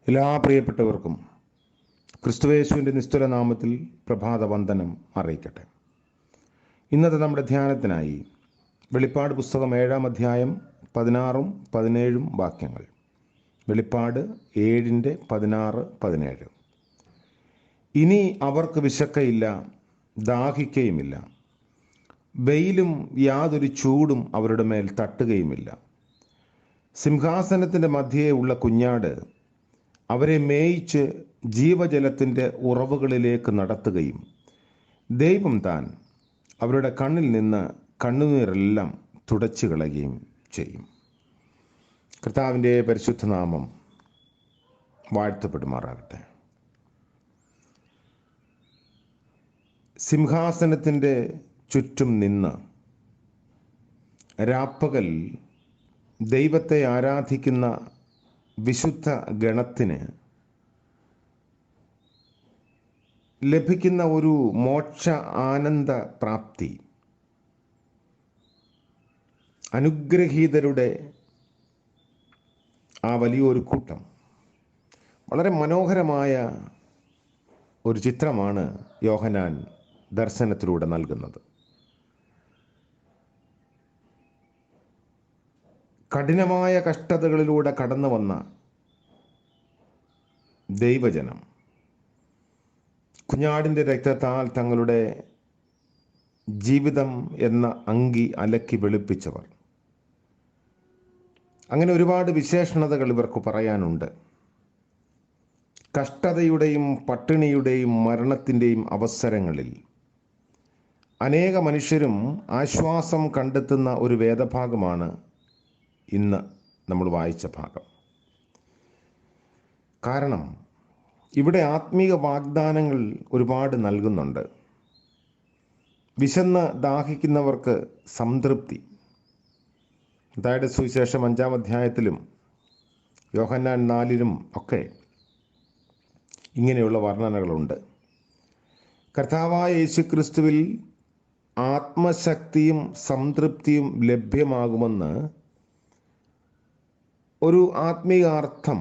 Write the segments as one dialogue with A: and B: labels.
A: എല്ലാ പ്രിയപ്പെട്ടവർക്കും ക്രിസ്തുയേശുവിൻ്റെ നിസ്തുല നാമത്തിൽ പ്രഭാത വന്ദനം അറിയിക്കട്ടെ. ഇന്നത്തെ നമ്മുടെ ധ്യാനത്തിനായി വെളിപ്പാട് പുസ്തകം 7-ാം അധ്യായം 16-ഉം 17-ഉം വാക്യങ്ങൾ. വെളിപ്പാട് 7:16-17. ഇനി അവർക്ക് വിശക്കയില്ല, ദാഹിക്കയുമില്ല, വെയിലും യാതൊരു ചൂടും അവരുടെ മേൽ തട്ടുകയുമില്ല. സിംഹാസനത്തിൻ്റെ മധ്യേ ഉള്ള കുഞ്ഞാട് അവരെ മേയിച്ച് ജീവജലത്തിൻ്റെ ഉറവുകളിലേക്ക് നടത്തുകയും ദൈവം താൻ അവരുടെ കണ്ണിൽ നിന്ന് കണ്ണുനീരെല്ലാം തുടച്ചു കളയുകയും ചെയ്യും. കർത്താവിൻ്റെ പരിശുദ്ധ നാമം വാഴ്ത്തപ്പെടുമാറാകട്ടെ. സിംഹാസനത്തിൻ്റെ ചുറ്റും നിന്ന് രാപ്പകൽ ദൈവത്തെ ആരാധിക്കുന്ന വിശുദ്ധ ഗണത്തിന് ലഭിക്കുന്ന ഒരു മോക്ഷ ആനന്ദ പ്രാപ്തി, അനുഗ്രഹീതരുടെ ആ വലിയൊരു കൂട്ടം, വളരെ മനോഹരമായ ഒരു ചിത്രമാണ് യോഹന്നാൻ ദർശനത്തിലൂടെ നൽകുന്നത്. കഠിനമായ കഷ്ടതകളിലൂടെ കടന്നു വന്ന ദൈവജനം കുഞ്ഞാടിൻ്റെ രക്തത്താൽ തങ്ങളുടെ ജീവിതം എന്ന അങ്കി അലക്കി വെളുപ്പിച്ചവർ. അങ്ങനെ ഒരുപാട് വിശേഷണതകൾ ഇവർക്ക് പറയാനുണ്ട്. കഷ്ടതയുടെയും പട്ടിണിയുടെയും മരണത്തിൻ്റെയും അവസരങ്ങളിൽ അനേക മനുഷ്യരും ആശ്വാസം കണ്ടെത്തുന്ന ഒരു വേദഭാഗമാണ് ഇന്ന് നമ്മൾ വായിച്ച ഭാഗം. കാരണം ഇവിടെ ആത്മീക വാഗ്ദാനങ്ങൾ ഒരുപാട് നൽകുന്നുണ്ട്. വിശന്ന് ദാഹിക്കുന്നവർക്ക് സംതൃപ്തി. മത്തായിയുടെ സുവിശേഷം 5-ാം അധ്യായത്തിലും യോഹന്നാൻ 4-ലും ഒക്കെ ഇങ്ങനെയുള്ള വർണ്ണനകളുണ്ട്. കർത്താവായ യേശുക്രിസ്തുവിൽ ആത്മശക്തിയും സംതൃപ്തിയും ലഭ്യമാകുമെന്ന് ഒരു ആത്മീയാർത്ഥം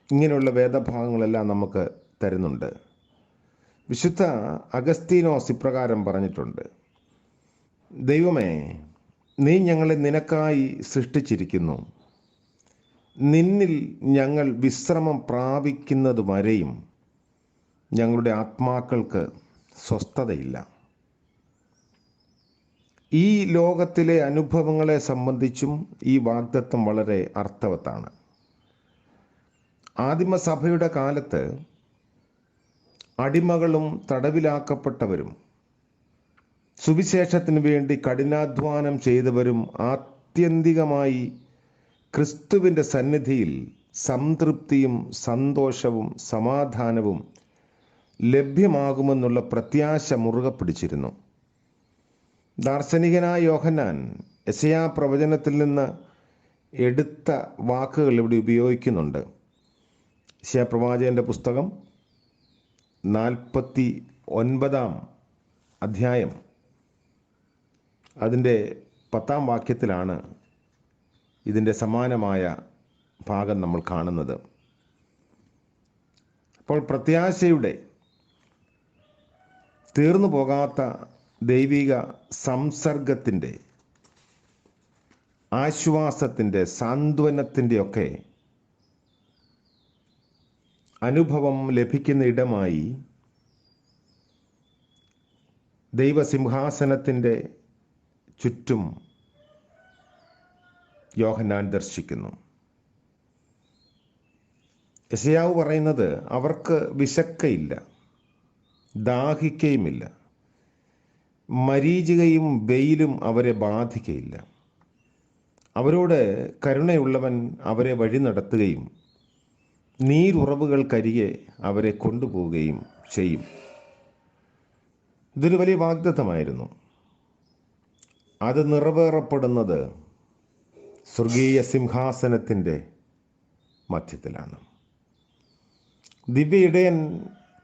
A: ഇങ്ങനെയുള്ള വേദഭാഗങ്ങളെല്ലാം നമുക്ക് തരുന്നുണ്ട്. വിശുദ്ധ അഗസ്തീനോസ് ഇപ്രകാരം പറഞ്ഞിട്ടുണ്ട്: ദൈവമേ, നീ ഞങ്ങളെ നിനക്കായി സൃഷ്ടിച്ചിരിക്കുന്നു. നിന്നിൽ ഞങ്ങൾ വിശ്രമം പ്രാപിക്കുന്നത് വരെയും ഞങ്ങളുടെ ആത്മാക്കൾക്ക് സ്വസ്ഥതയില്ല. ഈ ലോകത്തിലെ അനുഭവങ്ങളെ സംബന്ധിച്ചും ഈ വാഗ്ദത്തം വളരെ അർത്ഥവത്താണ്. ആദിമസഭയുടെ കാലത്ത് അടിമകളും തടവിലാക്കപ്പെട്ടവരും സുവിശേഷത്തിന് വേണ്ടി കഠിനാധ്വാനം ചെയ്തവരും ആത്യന്തികമായി ക്രിസ്തുവിൻ്റെ സന്നിധിയിൽ സംതൃപ്തിയും സന്തോഷവും സമാധാനവും ലഭ്യമാകുമെന്നുള്ള പ്രത്യാശ മുറുകെ പിടിച്ചിരുന്നു. ദാർശനികനായ യോഹന്നാൻ യെശയ്യാ പ്രവചനത്തിൽ നിന്ന് എടുത്ത വാക്കുകൾ ഇവിടെ ഉപയോഗിക്കുന്നുണ്ട്. യെശയ്യാ പ്രവാചകന്റെ പുസ്തകം 49-ാം അധ്യായം അതിൻ്റെ 10-ാം വാക്യത്തിലാണ് ഇതിൻ്റെ സമാനമായ ഭാഗം നമ്മൾ കാണുന്നത്. അപ്പോൾ പ്രത്യാശയുടെ തീർന്നു പോകാത്ത ദൈവിക സംസർഗത്തിൻ്റെ, ആശ്വാസത്തിൻ്റെ, സാന്ത്വനത്തിൻ്റെ ഒക്കെ അനുഭവം ലഭിക്കുന്ന ഇടമായി ദൈവസിംഹാസനത്തിൻ്റെ ചുറ്റും യോഹന്നാൻ ദർശിക്കുന്നു. യെശയ്യാവ് പറയുന്നത് അവർക്ക് വിശക്കയില്ല, ദാഹിക്കയുമില്ല, മരീചികയും വെയിലും അവരെ ബാധിക്കയില്ല. അവരോട് കരുണയുള്ളവൻ അവരെ വഴി നടത്തുകയും നീരുറവുകൾക്കരികെ അവരെ കൊണ്ടുപോവുകയും ചെയ്യും. ഇതൊരു വലിയ വാഗ്ദത്തമായിരുന്നു. അത് നിറവേറപ്പെടുന്നത് സ്വർഗീയ സിംഹാസനത്തിൻ്റെ മധ്യത്തിലാണ്. ദിവ്യ ഇടയൻ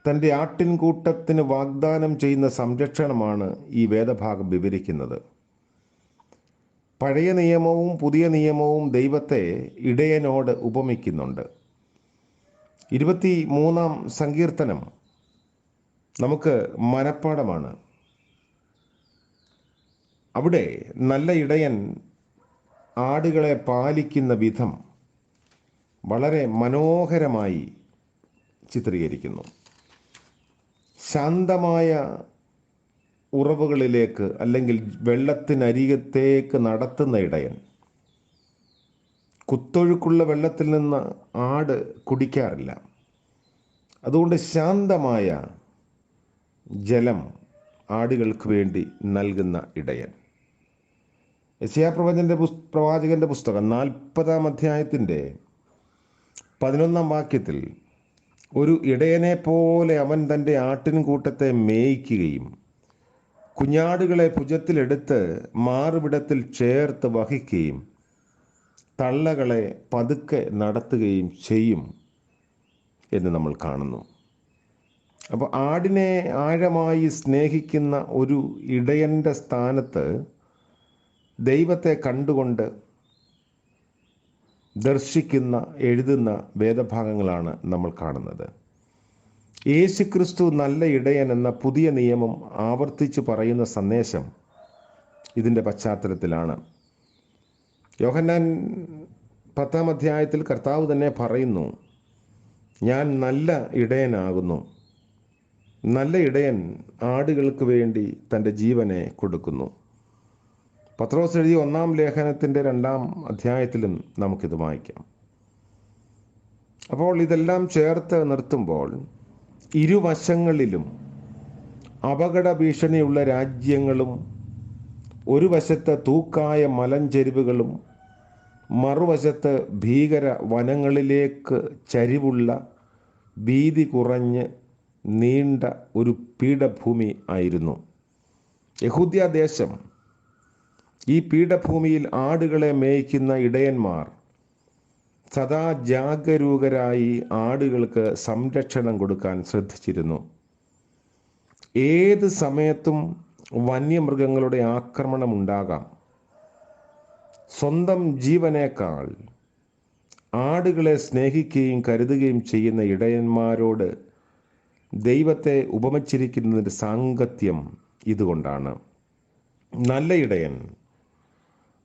A: തൻ്റെ ആട്ടിൻകൂട്ടത്തിന് വാഗ്ദാനം ചെയ്യുന്ന സംരക്ഷണമാണ് ഈ വേദഭാഗം വിവരിക്കുന്നത്. പഴയ നിയമവും പുതിയ നിയമവും ദൈവത്തെ ഇടയനോട് ഉപമിക്കുന്നുണ്ട്. 23-ാം സങ്കീർത്തനം നമുക്ക് മനപ്പാഠമാണ്. അവിടെ നല്ല ഇടയൻ ആടുകളെ പാലിക്കുന്ന വിധം വളരെ മനോഹരമായി ചിത്രീകരിക്കുന്നു. ശാന്തമായ ഉറവുകളിലേക്ക് അല്ലെങ്കിൽ വെള്ളത്തിനരികത്തേക്ക് നടത്തുന്ന ഇടയൻ. കുത്തൊഴുക്കുള്ള വെള്ളത്തിൽ നിന്ന് ആട് കുടിക്കാറില്ല. അതുകൊണ്ട് ശാന്തമായ ജലം ആടുകൾക്ക് വേണ്ടി നൽകുന്ന ഇടയൻ. യെശയ്യാ പ്രവാചകന്റെ പുസ്തകം 40-ാം അധ്യായത്തിൻ്റെ 11-ാം വാക്യത്തിൽ ഒരു ഇടയനെ പോലെ അവൻ തൻ്റെ ആട്ടിൻകൂട്ടത്തെ മേയ്ക്കുകയും കുഞ്ഞാടുകളെ ഭുജത്തിലെടുത്ത് മാറുവിടത്തിൽ ചേർത്ത് വഹിക്കുകയും തള്ളകളെ പതുക്കെ നടത്തുകയും ചെയ്യും എന്ന് നമ്മൾ കാണുന്നു. അപ്പോൾ ആടിനെ ആഴമായി സ്നേഹിക്കുന്ന ഒരു ഇടയൻ്റെ സ്ഥാനത്ത് ദൈവത്തെ കണ്ടുകൊണ്ട് ദർശിക്കുന്ന എഴുതുന്ന വേദഭാഗങ്ങളാണ് നമ്മൾ കാണുന്നത്. യേശുക്രിസ്തു നല്ല ഇടയൻ എന്ന പുതിയ നിയമം ആവർത്തിച്ച് പറയുന്ന സന്ദേശം ഇതിൻ്റെ പശ്ചാത്തലത്തിലാണ്. യോഹന്നാൻ 10-ാം അധ്യായത്തിൽ കർത്താവ് തന്നെ പറയുന്നു, ഞാൻ നല്ല ഇടയനാകുന്നു. നല്ല ഇടയൻ ആടുകൾക്ക് വേണ്ടി തൻ്റെ ജീവനെ കൊടുക്കുന്നു. പത്രോസ് എഴുതിയ 1-ാം ലേഖനത്തിൻ്റെ 2-ാം അധ്യായത്തിലും നമുക്കിത് വായിക്കാം. അപ്പോൾ ഇതെല്ലാം ചേർത്ത് നിർത്തുമ്പോൾ ഇരുവശങ്ങളിലും അപകട ഭീഷണിയുള്ള രാജ്യങ്ങളും ഒരു വശത്ത് തൂക്കായ മലഞ്ചെരിവുകളും മറുവശത്ത് ഭീകര വനങ്ങളിലേക്ക് ചരിവുള്ള വീതി കുറഞ്ഞ് നീണ്ട ഒരു പീഠഭൂമി ആയിരുന്നു യഹൂദ്യ ദേശം. ഈ പീഠഭൂമിയിൽ ആടുകളെ മേയ്ക്കുന്ന ഇടയന്മാർ സദാ ജാഗരൂകരായി ആടുകൾക്ക് സംരക്ഷണം കൊടുക്കാൻ ശ്രദ്ധിച്ചിരുന്നു. ഏത് സമയത്തും വന്യമൃഗങ്ങളുടെ ആക്രമണം ഉണ്ടാകാം. സ്വന്തം ജീവനേക്കാൾ ആടുകളെ സ്നേഹിക്കുകയും കരുതുകയും ചെയ്യുന്ന ഇടയന്മാരോട് ദൈവത്തെ ഉപമിച്ചിരിക്കുന്നതിൻ്റെ സാങ്കത്യം ഇതുകൊണ്ടാണ്. നല്ല ഇടയൻ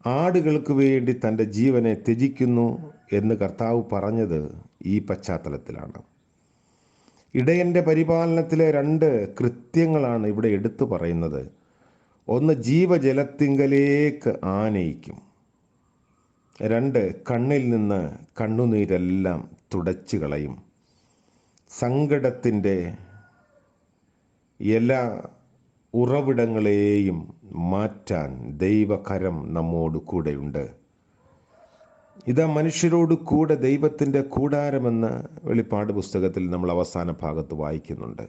A: ആടുകൾക്ക് വേണ്ടി തൻ്റെ ജീവനെ ത്യജിക്കുന്നു എന്ന് കർത്താവ് പറഞ്ഞത് ഈ പശ്ചാത്തലത്തിലാണ്. ഇടയൻ്റെ പരിപാലനത്തിലെ 2 കൃത്യങ്ങളാണ് ഇവിടെ എടുത്തു പറയുന്നത്. ഒന്ന്, ജീവജലത്തിങ്കലേക്ക് ആനയിക്കും. 2, കണ്ണിൽ നിന്ന് കണ്ണുനീരെല്ലാം തുടച്ചു കളയും. സങ്കടത്തിൻ്റെ എല്ലാ ഉറവിടങ്ങളെയും മാറ്റാൻ ദൈവകരം നമ്മോട് കൂടെയുണ്ട്. ഇതാ മനുഷ്യരോട് കൂടെ ദൈവത്തിൻ്റെ കൂടാരമെന്ന് വെളിപ്പാട് പുസ്തകത്തിൽ നമ്മൾ അവസാന ഭാഗത്ത് വായിക്കുന്നുണ്ട്.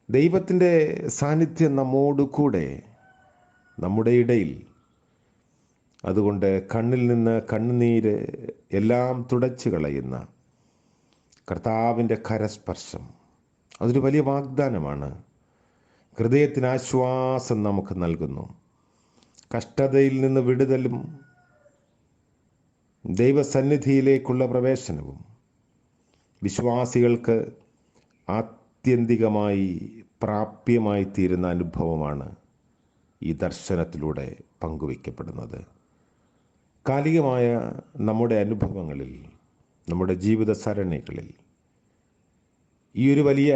A: ദൈവത്തിൻ്റെ സാന്നിധ്യം നമ്മോട് കൂടെ, നമ്മുടെ ഇടയിൽ. അതുകൊണ്ട് കണ്ണിൽ നിന്ന് കണ്ണുനീര് എല്ലാം തുടച്ചു കളയുന്ന കർത്താവിൻ്റെ കരസ്പർശം അതൊരു വലിയ വാഗ്ദാനമാണ്. ഹൃദയത്തിന് ആശ്വാസം നമുക്ക് നൽകുന്നു. കഷ്ടതയിൽ നിന്ന് വിടുതലും ദൈവസന്നിധിയിലേക്കുള്ള പ്രവേശനവും വിശ്വാസികൾക്ക് ആത്യന്തികമായി പ്രാപ്യമായി തീരുന്ന അനുഭവമാണ് ഈ ദർശനത്തിലൂടെ പങ്കുവയ്ക്കപ്പെടുന്നത്. കാലികമായ നമ്മുടെ അനുഭവങ്ങളിൽ, നമ്മുടെ ജീവിത സരണികളിൽ ഈ ഒരു വലിയ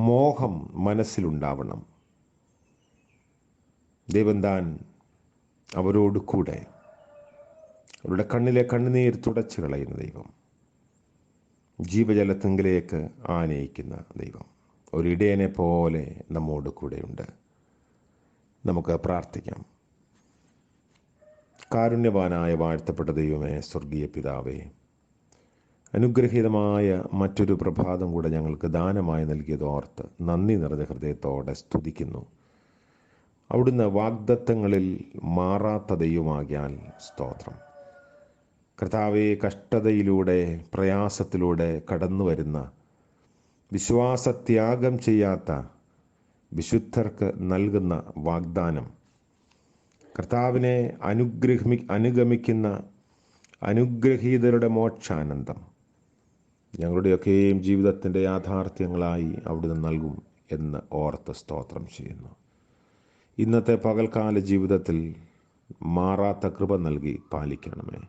A: മോഹം മനസ്സിലുണ്ടാവണം. ദൈവം താൻ അവരോട് കൂടെ, അവരുടെ കണ്ണിലെ കണ്ണുനീർ തുടച്ചു കളയുന്ന ദൈവം, ജീവജലത്തിങ്കിലേക്ക് ആനയിക്കുന്ന ദൈവം, ഒരു ഇടയനെ പോലെ നമ്മോട് കൂടെയുണ്ട്. നമുക്ക് പ്രാർത്ഥിക്കാം. കാരുണ്യവാനായ വാഴ്ത്തപ്പെട്ട ദൈവമേ, സ്വർഗീയ പിതാവേ, അനുഗ്രഹീതമായ മറ്റൊരു പ്രഭാതം കൂടെ ഞങ്ങൾക്ക് ദാനമായി നൽകിയതോർത്ത് നന്ദി നിറഞ്ഞ ഹൃദയത്തോടെ സ്തുതിക്കുന്നു. അവിടുന്ന് വാഗ്ദത്തങ്ങളിൽ മാറാത്ത ദൈവമാകിയാൽ സ്തോത്രം. കർത്താവേ, കഷ്ടതയിലൂടെ പ്രയാസത്തിലൂടെ കടന്നു വരുന്ന, വിശ്വാസത്യാഗം ചെയ്യാത്ത വിശുദ്ധർക്ക് നൽകുന്ന വാഗ്ദാനം, കർത്താവിനെ അനുഗമിക്കുന്ന അനുഗ്രഹീതരുടെ മോക്ഷാനന്ദം, ഞങ്ങളുടെയൊക്കെയും ജീവിതത്തിൻ്റെ യാഥാർത്ഥ്യങ്ങളായി അവിടുന്ന് നൽകും എന്ന് ഓർത്ത് സ്തോത്രം ചെയ്യുന്നു. ഇന്നത്തെ പകൽക്കാല ജീവിതത്തിൽ മാറാത്ത കൃപ നൽകി പാലിക്കണമേ.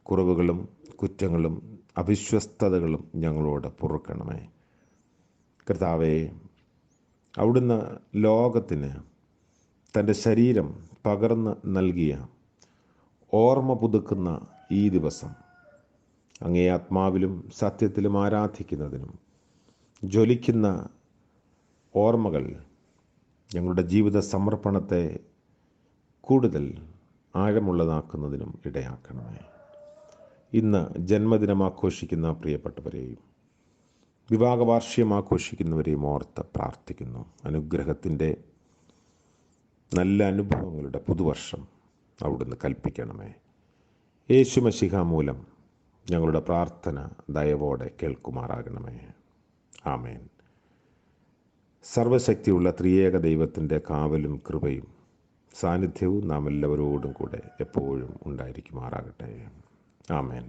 A: കുറവുകളും കുറ്റങ്ങളും അവിശ്വസ്തതകളും ഞങ്ങളോട് പൊറുക്കണമേ. കർത്താവേ, അവിടുന്ന് ലോകത്തിന് തൻ്റെ ശരീരം പകർന്ന് നൽകിയ ഓർമ്മ പുതുക്കുന്ന ഈ ദിവസം അങ്ങേ ആത്മാവിലും സത്യത്തിലും ആരാധിക്കുന്നതിനും ജ്വലിക്കുന്ന ഓർമ്മകൾ ഞങ്ങളുടെ ജീവിത സമർപ്പണത്തെ കൂടുതൽ ആഴമുള്ളതാക്കുന്നതിനും ഇടയാക്കണമേ. ഇന്ന് ജന്മദിനം ആഘോഷിക്കുന്ന പ്രിയപ്പെട്ടവരെയും വിവാഹ വാർഷികം ആഘോഷിക്കുന്നവരെയും ഓർത്ത് പ്രാർത്ഥിക്കുന്നു. അനുഗ്രഹത്തിൻ്റെ നല്ല അനുഭവങ്ങളുടെ പുതുവർഷം അവിടുന്ന് കൽപ്പിക്കണമേ. യേശു മശിഹ മൂലം ഞങ്ങളുടെ പ്രാർത്ഥന ദയവോടെ കേൾക്കുമാറാകണമേ. ആമേൻ. സർവശക്തിയുള്ള ത്രിയേക ദൈവത്തിൻ്റെ കാവലും കൃപയും സാന്നിധ്യവും നാം എല്ലാവരോടും കൂടെ എപ്പോഴും ഉണ്ടായിരിക്കുമാറാകട്ടെ. ആമേൻ.